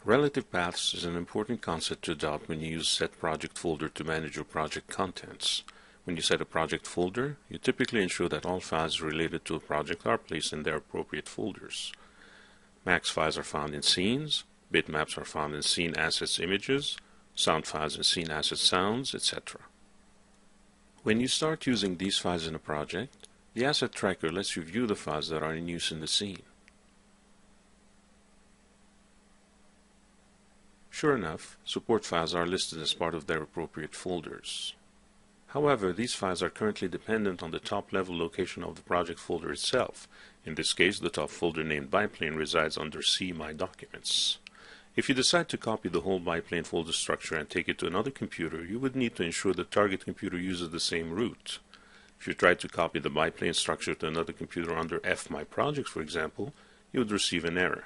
Relative paths is an important concept to adopt when you use set project folder to manage your project contents. When you set a project folder, you typically ensure that all files related to a project are placed in their appropriate folders. Max files are found in scenes, bitmaps are found in scene assets images, sound files in scene assets sounds, etc. When you start using these files in a project, the asset tracker lets you view the files that are in use in the scene. Sure enough, support files are listed as part of their appropriate folders. However, these files are currently dependent on the top-level location of the project folder itself. In this case, the top folder named Biplane resides under C My Documents. If you decide to copy the whole Biplane folder structure and take it to another computer, you would need to ensure the target computer uses the same root. If you tried to copy the Biplane structure to another computer under F My Projects, for example, you would receive an error.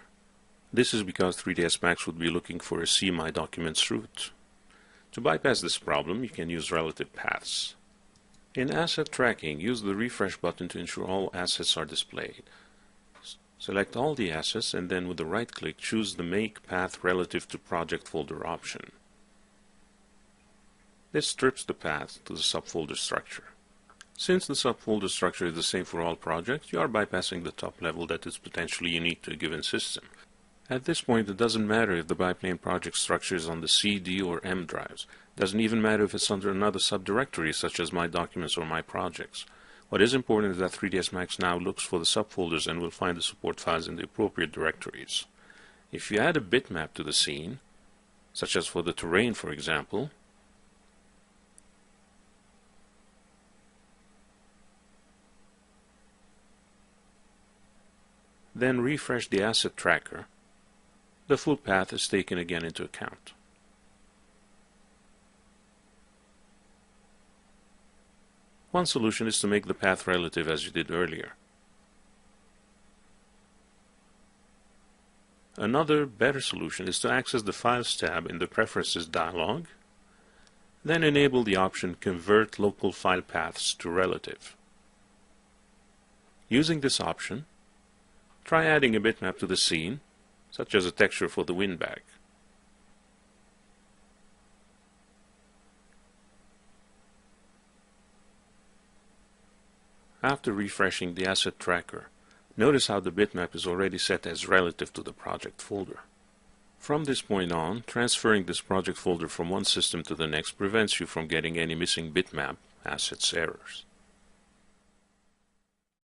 This is because 3ds Max would be looking for a C My Documents root. To bypass this problem, you can use relative paths. In asset tracking, use the refresh button to ensure all assets are displayed. Select all the assets and then with the right click choose the Make Path Relative to Project Folder option. This strips the path to the subfolder structure. Since the subfolder structure is the same for all projects, you are bypassing the top level that is potentially unique to a given system. At this point, it doesn't matter if the Biplane project structure is on the C, D, or M drives. It doesn't even matter if it's under another subdirectory such as My Documents or My Projects. What is important is that 3ds Max now looks for the subfolders and will find the support files in the appropriate directories. If you add a bitmap to the scene, such as for the terrain for example, then refresh the asset tracker, the full path is taken again into account. One solution is to make the path relative as you did earlier. Another, better solution is to access the Files tab in the Preferences dialog, then enable the option Convert Local File Paths to Relative. Using this option, try adding a bitmap to the scene, such as a texture for the windbag. After refreshing the asset tracker, notice how the bitmap is already set as relative to the project folder. From this point on, transferring this project folder from one system to the next prevents you from getting any missing bitmap assets errors.